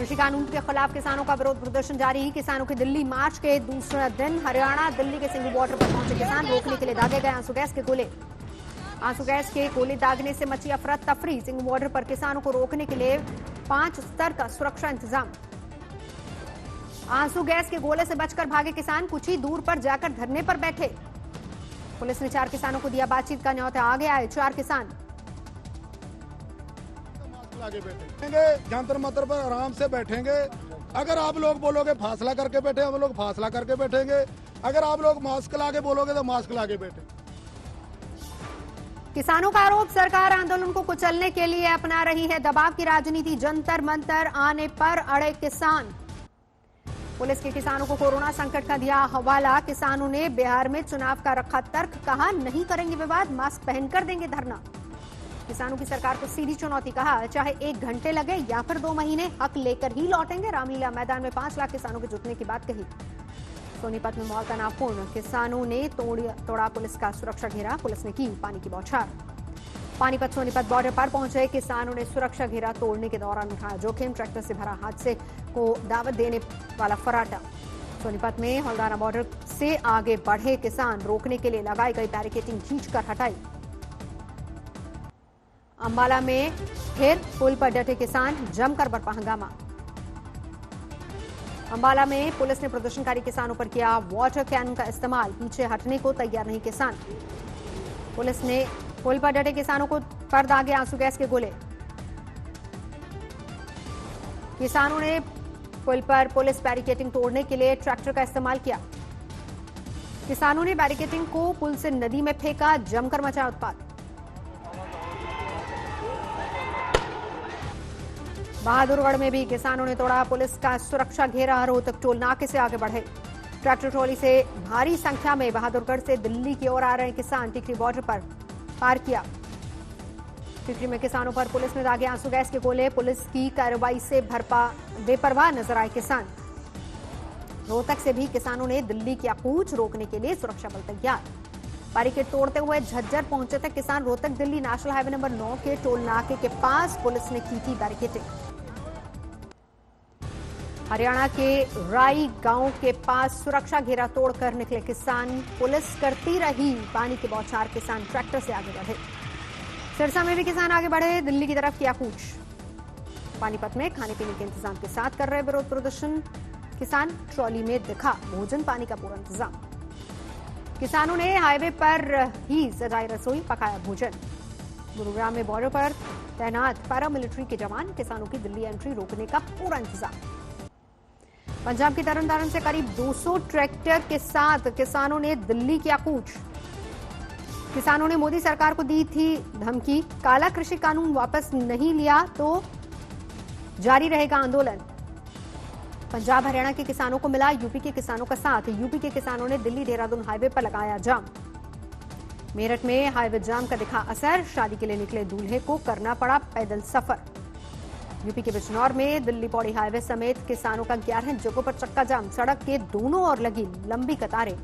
कृषि कानून के खिलाफ किसानों का विरोध प्रदर्शन जारी। किसानों के दिल्ली मार्च के दूसरे दिन हरियाणा दिल्ली के सिंघू बॉर्डर पर पहुंचे किसान। रोकने के लिए दागे गए आंसू गैस के गोले। आंसू गैस के गोले दागने से मची अफरा तफरी। सिंघू बॉर्डर पर किसानों को रोकने के लिए 5 स्तर का सुरक्षा इंतजाम। आंसू गैस के गोले से बचकर भागे किसान। कुछ ही दूर पर जाकर धरने पर बैठे। पुलिस ने 4 किसानों को दिया बातचीत का न्योता। आगे आए 4 किसान। आगे बैठेंगे, जंतर मंतर पर आराम से बैठेंगे। अगर आप लोग बोलोगे फासला करके बैठे, हम लोग फासला करके बैठेंगे। अगर आप लोग मास्क लाके बोलोगे तो मास्क लाके बैठे। किसानों का आरोप, सरकार आंदोलन को कुचलने के लिए अपना रही है दबाव की राजनीति। जंतर मंतर आने पर अड़े किसान। पुलिस के किसानों को कोरोना संकट का दिया हवाला। किसानों ने बिहार में चुनाव का रखा तर्क। कहा नहीं करेंगे विवाद, मास्क पहनकर देंगे धरना। किसानों की सरकार को सीधी चुनौती। कहा चाहे 1 घंटे लगे या फिर 2 महीने, हक लेकर ही लौटेंगे। रामलीला मैदान में 5 लाख किसानों के जुटने की बात कही। सोनीपत में माहौल तनावपूर्ण। किसानों ने तोड़ा पुलिस का सुरक्षा घेरा। पुलिस ने की पानी की बौछार। पानीपत सोनीपत बॉर्डर पर पहुंचे किसानों ने सुरक्षा घेरा तोड़ने के दौरान उठाया जोखिम। ट्रैक्टर से भरा हादसे को दावत देने वाला फराटा। सोनीपत में हल्द्वानी बॉर्डर से आगे बढ़े किसान। रोकने के लिए लगाई गई बैरिकेडिंग खींचकर हटाई। अंबाला में फिर पुल पर डटे किसान। जमकर बरपा हंगामा। अंबाला में पुलिस ने प्रदर्शनकारी किसानों पर किया वाटर कैनन का इस्तेमाल। पीछे हटने को तैयार नहीं किसान। पुलिस ने पुल पर डटे किसानों को पर दागे आंसू गैस के गोले। किसानों ने पुल पर पुलिस बैरिकेडिंग तोड़ने के लिए ट्रैक्टर का इस्तेमाल किया। किसानों ने बैरिकेडिंग को पुल से नदी में फेंका। जमकर मचा उत्पात। बहादुरगढ़ में भी किसानों ने तोड़ा पुलिस का सुरक्षा घेरा। रोहतक टोल नाके से आगे बढ़े। ट्रैक्टर ट्रॉली से भारी संख्या में बहादुरगढ़ से दिल्ली की ओर आ रहे किसान टिकरी बॉर्डर पर पार किया। टिकरी में किसानों पर पुलिस ने दागे आंसू गैस के गोले। पुलिस की कार्रवाई से बेपरवाह नजर आए किसान। रोहतक से भी किसानों ने दिल्ली की कूच रोकने के लिए सुरक्षा बल तैयार। बैरिकेड तोड़ते हुए झज्जर पहुंचे थे किसान। Rohtak Delhi national highway number 9 के टोल नाके के पास पुलिस ने की थी बैरिकेडिंग। हरियाणा के राई गांव के पास सुरक्षा घेरा तोड़कर निकले किसान। पुलिस करती रही पानी की बौछार। किसान ट्रैक्टर से आगे बढ़े। सिरसा में भी किसान आगे बढ़े। दिल्ली की तरफ किया कूच। पानीपत में खाने पीने के इंतजाम के साथ कर रहे विरोध प्रदर्शन किसान। ट्रॉली में दिखा भोजन पानी का पूरा इंतजाम। किसानों ने हाईवे पर ही सजाई रसोई, पकाया भोजन। गुरुग्राम में बॉर्डर पर तैनात पैरामिलिट्री के जवान। किसानों की दिल्ली एंट्री रोकने का पूरा इंतजाम। पंजाब के तरनतारन से करीब 200 ट्रैक्टर के साथ किसानों ने दिल्ली किया कूच। किसानों ने मोदी सरकार को दी थी धमकी। काला कृषि कानून वापस नहीं लिया तो जारी रहेगा आंदोलन। पंजाब हरियाणा के किसानों को मिला यूपी के किसानों का साथ। यूपी के किसानों ने दिल्ली देहरादून हाईवे पर लगाया जाम। मेरठ में हाईवे जाम का दिखा असर। शादी के लिए निकले दूल्हे को करना पड़ा पैदल सफर। यूपी के बिजनौर में दिल्ली पौड़ी हाईवे समेत किसानों का 11 जगहों पर चक्का जाम। सड़क के दोनों ओर लगी लंबी कतारें।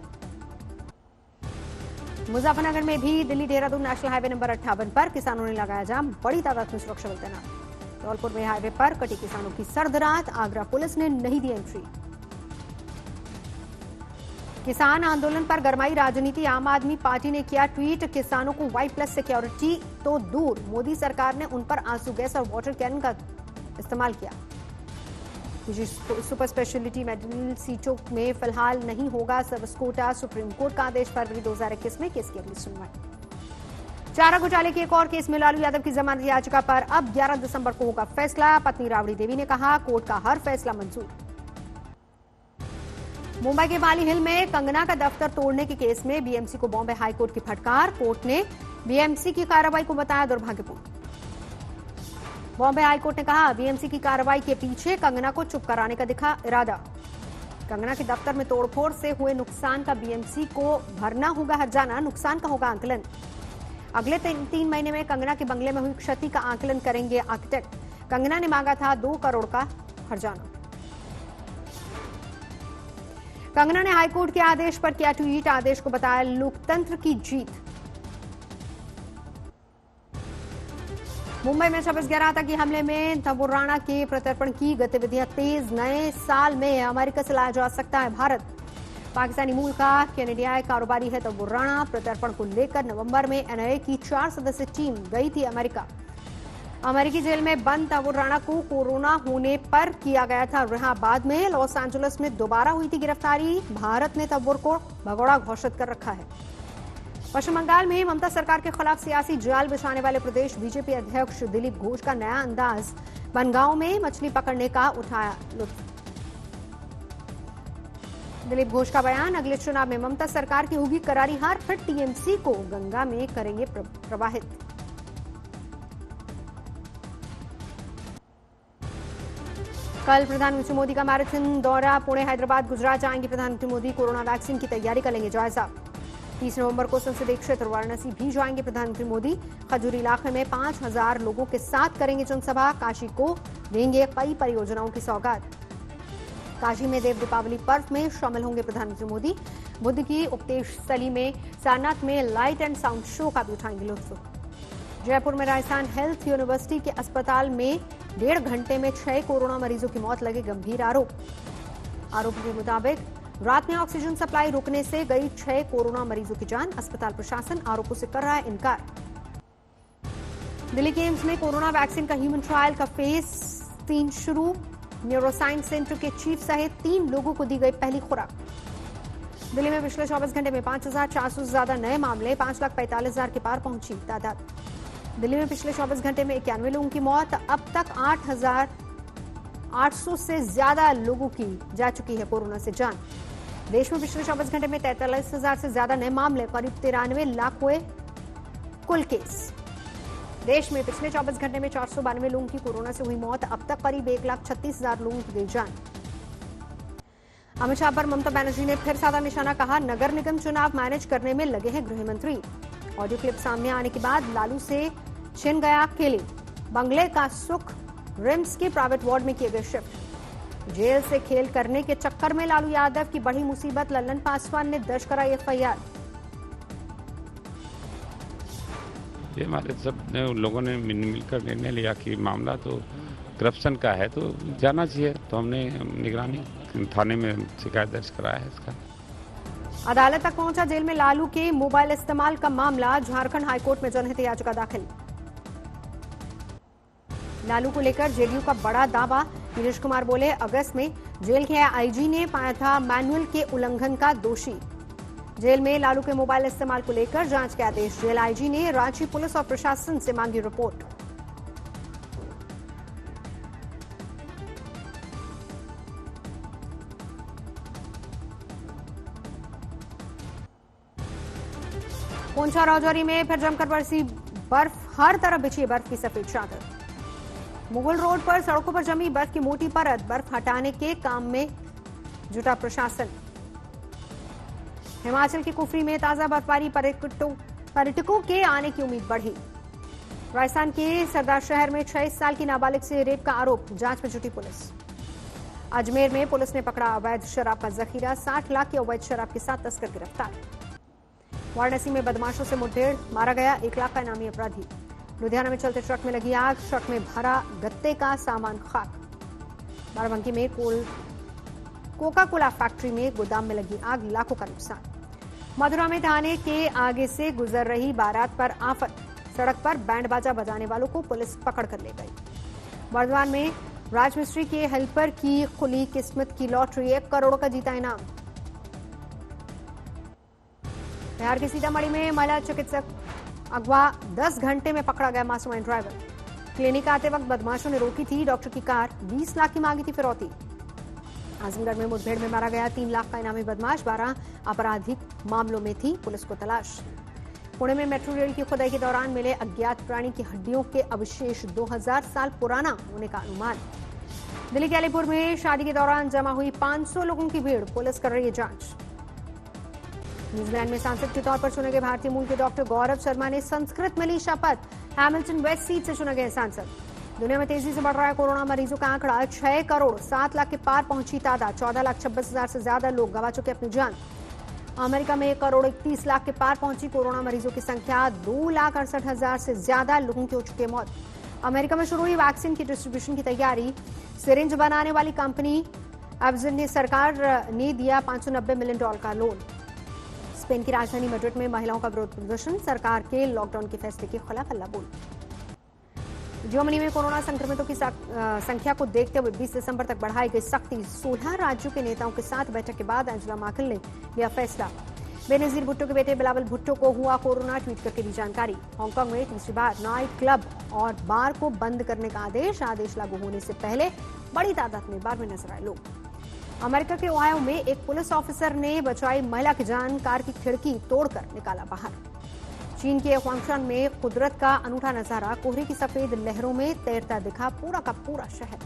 मुजफ्फरनगर में भी Delhi Dehradun national highway number 58 पर किसानों ने लगाया जाम। बड़ी तादाद में सुरक्षा बल तैनात। धौलपुर में हाईवे पर कटी किसानों की सर्द रात। आगरा पुलिस ने नहीं दी एंट्री। किसान आंदोलन पर गरमाई राजनीति। आम आदमी पार्टी ने किया ट्वीट। किसानों को Y+ सिक्योरिटी तो दूर, मोदी सरकार ने उन पर आंसू गैस और वाटर कैनन का इस्तेमाल किया। सुपर स्पेशलिटी मेडिकल सीटों में फिलहाल नहीं होगा सर्विस कोटा। सुप्रीम कोर्ट का आदेश। फरवरी 2021 में केस की अगली सुनवाई। चारा घोटाले के एक और केस में लालू यादव की जमानत याचिका पर अब 11 दिसंबर को होगा फैसला। पत्नी राबड़ी देवी ने कहा कोर्ट का हर फैसला मंजूर। मुंबई के बाली हिल में कंगना का दफ्तर तोड़ने के केस में बीएमसी को बॉम्बे हाईकोर्ट की फटकार। कोर्ट ने बीएमसी की कार्रवाई को बताया दुर्भाग्यपूर्ण। बॉम्बे हाईकोर्ट ने कहा बीएमसी की कार्रवाई के पीछे कंगना को चुप कराने का दिखा इरादा। कंगना के दफ्तर में तोड़फोड़ से हुए नुकसान का बीएमसी को भरना होगा हर्जाना। नुकसान का होगा आंकलन। अगले 3 महीने में कंगना के बंगले में हुई क्षति का आंकलन करेंगे आर्किटेक्ट। कंगना ने मांगा था 2 करोड़ का हर्जाना। कंगना ने हाईकोर्ट के आदेश पर किया ट्वीट। आदेश को बताया लोकतंत्र की जीत। मुंबई में 26/11 तक हमले में तंबू राणा के प्रत्यर्पण की गतिविधियां तेज। नए साल में अमेरिका से लाया जा सकता है भारत। पाकिस्तानी मूल का कैनेडियाई कारोबारी है तंबू राणा। प्रत्यर्पण को लेकर नवंबर में एनआईए की 4 सदस्यीय टीम गई थी अमेरिका। अमेरिकी जेल में बंद तंबू राणा को कोरोना होने पर किया गया था रिहा। बाद में लॉस एंजलिस में दोबारा हुई थी गिरफ्तारी। भारत ने तंबूर को भगोड़ा घोषित कर रखा है। पश्चिम बंगाल में ममता सरकार के खिलाफ सियासी जाल बिछाने वाले प्रदेश बीजेपी अध्यक्ष दिलीप घोष का नया अंदाज। बनगांव में मछली पकड़ने का उठाया लुत्फ। दिलीप घोष का बयान, अगले चुनाव में ममता सरकार की होगी करारी हार, फिर टीएमसी को गंगा में करेंगे प्रवाहित। कल प्रधानमंत्री मोदी का मैराथन दौरा। पुणे, हैदराबाद, गुजरात जाएंगे प्रधानमंत्री मोदी। कोरोना वैक्सीन की तैयारी का लेंगे जायजा। 30 नवंबर को संसदीय क्षेत्र वाराणसी भी जाएंगे प्रधानमंत्री मोदी। खजूरी इलाके में 5000 लोगों के साथ करेंगे जनसभा। काशी को देंगे कई परियोजनाओं की सौगात। काशी में देव दीपावली पर्व में शामिल होंगे प्रधानमंत्री मोदी। बुद्ध की उपदेश स्थली में सारनाथ में लाइट एंड साउंड शो का भी उठाएंगे लुत्फ। जयपुर में राजस्थान हेल्थ यूनिवर्सिटी के अस्पताल में 1.5 घंटे में 6 कोरोना मरीजों की मौत, लगे गंभीर आरोप। आरोप के मुताबिक रात में ऑक्सीजन सप्लाई रुकने से गई 6 कोरोना मरीजों की जान। अस्पताल प्रशासन आरोपों से कर रहा है इनकार। दिल्ली के एम्स में कोरोना वैक्सीन का ह्यूमन ट्रायल का फेज 3 शुरू। न्यूरोसाइंस सेंटर के चीफ सहित 3 लोगों को दी गई पहली खुराक। दिल्ली में पिछले 24 घंटे में 5400 से ज्यादा नए मामले, 5,45,000 के पार पहुंची तादाद। दिल्ली में पिछले 24 घंटे में 91 लोगों की मौत। अब तक 8,800 से ज्यादा लोगों की जा चुकी है कोरोना से जान। देश में पिछले 24 घंटे में 43,000 से ज्यादा नए मामले, करीब 93 लाख हुए कुल केस। देश में पिछले 24 घंटे में 492 लोगों की कोरोना से हुई मौत। अब तक करीब 1,36,000 लोगों की गई जान। अमित शाह पर ममता बनर्जी ने फिर साधा निशाना, कहा नगर निगम चुनाव मैनेज करने में लगे हैं गृह मंत्री। ऑडियो क्लिप सामने आने के बाद लालू से छिन गया केली। बंगले का सुख रिम्स के प्राइवेट वार्ड में किए गए शिफ्ट। जेल से खेल करने के चक्कर में लालू यादव की बड़ी मुसीबत, लल्लन पासवान ने दर्ज कराई एफआईआर। ये हमारे सब लोगों ने मिलकर निर्णय लिया कि मामला तो करप्शन का है तो जाना चाहिए, तो हमने निगरानी थाने में शिकायत दर्ज कराया है इसका। अदालत तक पहुंचा जेल में लालू के मोबाइल इस्तेमाल का मामला। झारखंड हाईकोर्ट में जनहित याचिका दाखिल। लालू को लेकर जेडीयू का बड़ा दावा। नीतीश कुमार बोले, अगस्त में जेल के आईजी ने पाया था मैनुअल के उल्लंघन का दोषी। जेल में लालू के मोबाइल इस्तेमाल को लेकर जांच के आदेश। जेल आईजी ने रांची पुलिस और प्रशासन से मांगी रिपोर्ट। पूंछ और राजौरी में फिर जमकर बरसी बर्फ। हर तरफ बिछी बर्फ की सफेद चादर। मुगल रोड पर सड़कों पर जमी बर्फ की मोटी परत। बर्फ हटाने के काम में जुटा प्रशासन। हिमाचल के कुफरी में ताजा बर्फबारी, पर्यटकों के आने की उम्मीद बढ़ी। राजस्थान के सरदार शहर में 26 साल की नाबालिग से रेप का आरोप, जांच में जुटी पुलिस। अजमेर में पुलिस ने पकड़ा अवैध शराब का जखीरा। 60 लाख की अवैध शराब के साथ तस्कर गिरफ्तार। वाराणसी में बदमाशों से मुठभेड़, मारा गया 1 लाख का इनामी अपराधी। लुधियाना में चलते ट्रक में लगी आग। ट्रक में भरा गत्ते का सामान खाक। बाराबंकी में कोका कोला फैक्ट्री में गोदाम में लगी आग, लाखों का नुकसान। मथुरा में थाने के आगे से गुजर रही बारात पर आफत। सड़क पर बैंड बाजा बजाने वालों को पुलिस पकड़ कर ले गई। बर्धमान में राजमिस्त्री के हेल्पर की खुली किस्मत की लॉटरी, 1 करोड़ का जीता इनाम। बिहार के सीतामढ़ी में महिला चिकित्सक अगवा, 10 घंटे में पकड़ा गया मास्टरमाइंड ड्राइवर। क्लिनिक आते वक्त बदमाशों ने रोकी थी डॉक्टर की कार। 20 लाख की मांगी थी फिरौती। आजमगढ़ में मुठभेड़ में मारा गया 3 लाख का इनामी बदमाश। 12 आपराधिक मामलों में थी पुलिस को तलाश। पुणे में मेट्रो रेल की खुदाई के दौरान मिले अज्ञात प्राणी की हड्डियों के अवशेष 2000 साल पुराना होने का अनुमान। दिल्ली के अलीपुर में शादी के दौरान जमा हुई 500 लोगों की भीड़, पुलिस कर रही है जांच। न्यूजीलैंड में सांसद के तौर पर चुने गए भारतीय मूल के डॉक्टर गौरव शर्मा ने संस्कृत में ली शपथ। हैमिल्टन वेस्ट सीट से चुने गए सांसद। दुनिया में तेजी से बढ़ रहा है कोरोना मरीजों का आंकड़ा। 6 करोड़ 7 लाख के पार पहुंची तादाद। 14,26,000 से ज्यादा लोग गंवा चुके अपनी जान। अमेरिका में 1 करोड़ 31 लाख के पार पहुंची कोरोना मरीजों की संख्या। 2,68,000 से ज्यादा लोगों की हो चुकी है मौत। अमेरिका में शुरू हुई वैक्सीन की डिस्ट्रीब्यूशन की तैयारी। सिरिंज बनाने वाली कंपनी एब्जन ने सरकार ने दिया $590 मिलियन का लोन। स्पेन की राजधानी मैड्रिड में महिलाओं का विरोध प्रदर्शन, सरकार के लॉकडाउन के फैसले के खिलाफ हल्ला बोल। जर्मनी में कोरोना संक्रमितों की संख्या को देखते हुए 20 दिसंबर तक बढ़ाई गई सख्ती। 16 राज्यों के नेताओं के साथ बैठक के बाद एंजेला मर्केल ने लिया फैसला। बेनजीर भुट्टो के बेटे बिलावल भुट्टो को हुआ कोरोना, ट्वीट करके दी जानकारी। हांगकांग में तीसरी बार नाइट क्लब और बार को बंद करने का आदेश लागू होने से पहले बड़ी तादाद में बार में नजर आए लोग। अमेरिका के ओहायो में एक पुलिस ऑफिसर ने बचाई महिला की जान, कार की खिड़की तोड़कर निकाला बाहर। चीन के हुआंगशान में कुदरत का अनूठा नजारा, कोहरे की सफेद लहरों में तैरता दिखा पूरा का पूरा शहर।